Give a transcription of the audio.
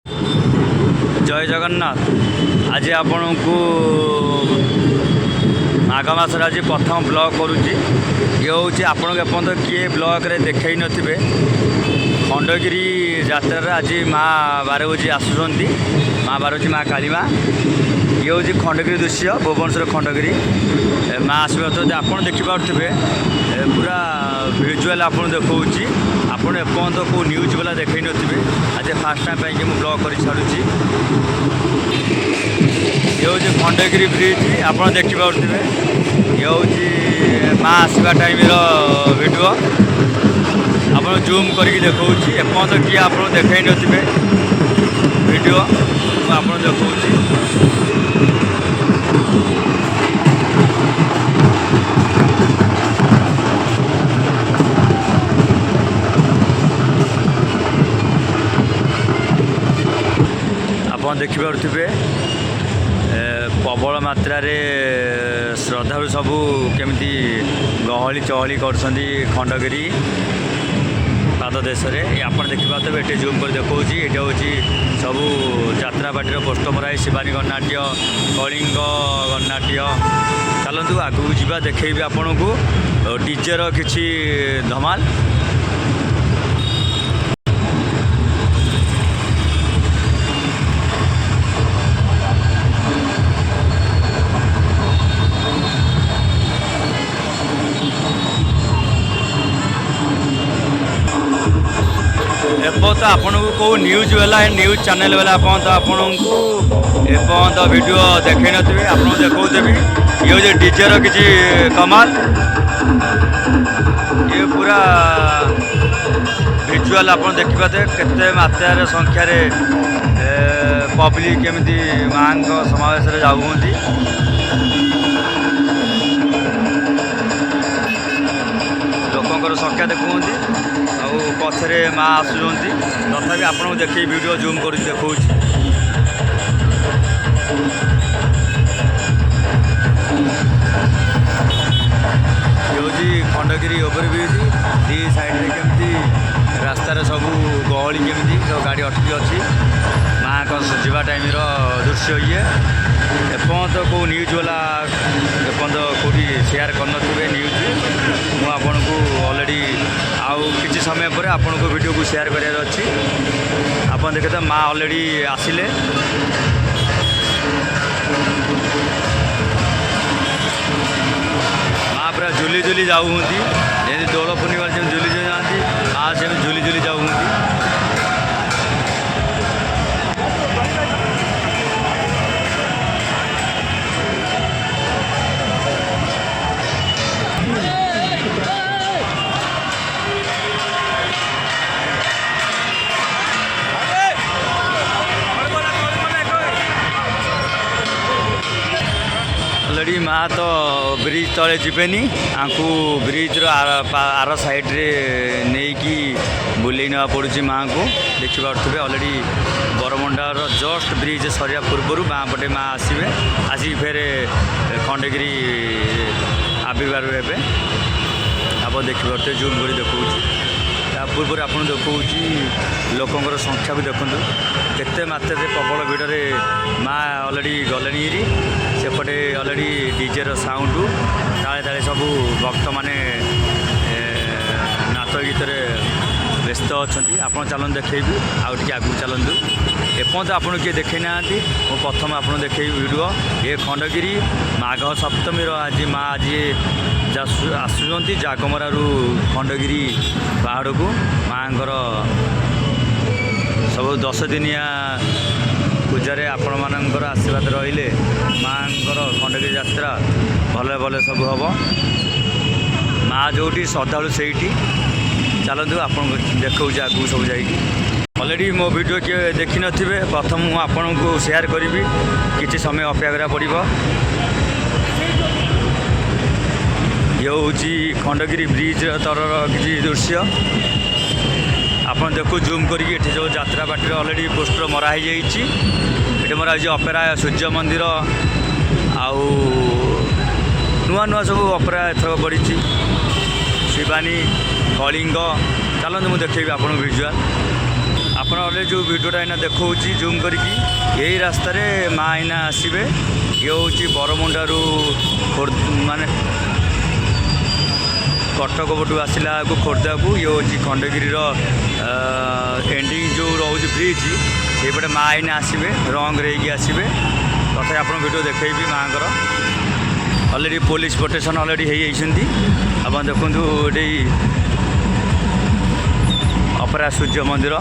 जय जगन्नाथ। आज आपण को माघ मासर आज प्रथम ब्लॉग करुच्ची। ये हूँ आपण एपर्तंत किए ब्लॉग रे देखई नथिबे खंडगिरी यात्रा आज माँ बारवजी आसुँच माँ बारवजी माँ कालीमा। ये हूँ खंडगिरी दृश्य भुवनेश्वर खंडगिरी माँ आसवा तो आप देखिपे पूरा भिजुआल आप देखा आपड़ एपर्तंत कौ न्यूज वाला देखई नथिबे आज फास्ट टाइम पे मुझे ब्लॉग कर छाड़ुची। ये हूँ खंडगिरी ब्रिज आप देखिपे ये हूँ माँ आसवा टाइम वीडियो आप जूम करके देखा एपर्तंत किए आप देखई नथिबे वीडियो आप देखा। आप देखिपे प्रबल मात्रा श्रद्धालु सबू केमती गहली चहली कर खंडगिरी पाद देश में आप देखिपे ये जूम कर देखा ये हूँ सबू यात्रा पार्टी पोस्ट मराई शिवानी गणनाट्य कलिंग गणनाट्य। चलतु आगू जावा देखी आपन को डीजे किसी धमाल। एपर्त आपन को कौ न्यूज वाला न्यूज चैनल वाला आपन को एपर्त वीडियो देखई नथिबे आप देखौदेवी ये हूँ डीजे किसी कमाल। ये पूरा भिजुआल आप देखिपे केते मात्रा संख्यार पब्लिक केमती माँ समावेश जाऊँगी। लोकंर संख्या देखुंती पछरे माँ आसुँच तथापि आपको देखिए वीडियो जूम कर देखा। ये हूँ खंडगिरी ओवरब्रिज दी साइड केमती रास्तार सबू गहली केमती सब गाड़ी अटकी अच्छी माँ का जावा टाइम दृश्य ये एपर्तंत कौ न्यूज वाला एपर्तंत कौटी शेयर कर न्यूज मुझे ऑलरेडी आउ किसी समय पर आपन को वीडियो को शेयर करार अच्छी। आप देखते माँ ऑलरेडी आसिले माँ पूरा झुली झुली जाऊँ जमी दोल पूर्णिमा जमी झुली झुली जाती माँ से झुली झुली जाऊँ। ऑलरेडी माँ तो ब्रिज तले जीवेनी आपको ब्रिज आर साइड रे नहीं कि बुले ना पड़ी माँ को देखिपे ऑलरेडी बरमुंडार जस्ट ब्रिज सरिया पूर्वर माँ पटे माँ आसवे आसिक फेर खंडगिरी आविर्भाव हे आप देखिपे जूम कर देखा पूर्व आप देखा लोकंर संख्या भी देखूँ केते मात्रा प्रबल भिड़े माँ ऑलरेडी गले सेपटे ऑलरेडी डीजे साउंड ताले ताले सबू भक्त माने नाच गीत व्यस्त अच्छा आप चलन देखेबी आउ टे आगू चलतु एपर्तंत आपन किए देखी ना प्रथम आप देखे वीडियो ये खंडगिरी माघ सप्तमी आज माँ आज आसुँच जागमरारू खंडगिरी पहाड़ को माँ सब 10 दिनिया पूजारे आपण मानकर आशीर्वाद रहिले माँ खंडगिरी यात्रा भले भले सब हम माँ जोटी श्रद्धालु से चलतु आप देखा आगू सब जा ऑलरेडी मो वीडियो किए देखी नथिबे प्रथम मु आपन को शेयर करी किसी समय अपेक्षा करा पड़िबो। ये हूँ खंडगिरी ब्रिज तरर किसी दृश्य आप देखो जूम करके जो यात्रा बाटी ऑलरेडी पोस्टर मराई ये मराई अपेरा सूर्य मंदिर आउ नुआ नुआ सब अपेरा एथर बढ़ी शिवानी कलिंग चलते मुझे देखी आप भिजुआल आप ଆପଣ ଅଲରେଡ଼ି ଯେଉଁ ଭିଡ଼ିଓଟା ଏଇନା ଦେଖାଉଛି ଜୁମ୍ କରିକି ଏଇ ରାସ୍ତାରେ ମା ଏଇନା ଆସିବେ। ଇଏ ହେଉଛି ବରମୁଣ୍ଡାରୁ ମାନେ କଟକ ପଟୁ ଆସିଲା ବେଳକୁ ଖୋର୍ଦ୍ଧାକୁ, ଇଏ ହେଉଛି ଖଣ୍ଡଗିରିର ଏଣ୍ଡିଂ ଯେଉଁ ରହୁଛି ବ୍ରିଜ୍, ସେଇପଟେ ମା ଏଇନା ଆସିବେ, ରଙ୍ଗରେ ହେଇକି ଆସିବେ। ତଥାପି ଆପଣ ଭିଡ଼ିଓ ଦେଖେଇବି ମାଆଙ୍କର। ଅଲରେଡ଼ି ପୋଲିସ ପ୍ରୋଟେକ୍ସନ୍ ଅଲରେଡ଼ି ହେଇଯାଇଛନ୍ତି। ଆପଣ ଦେଖନ୍ତୁ ଏଠି ଅପରା ସୂର୍ଯ୍ୟ ମନ୍ଦିର।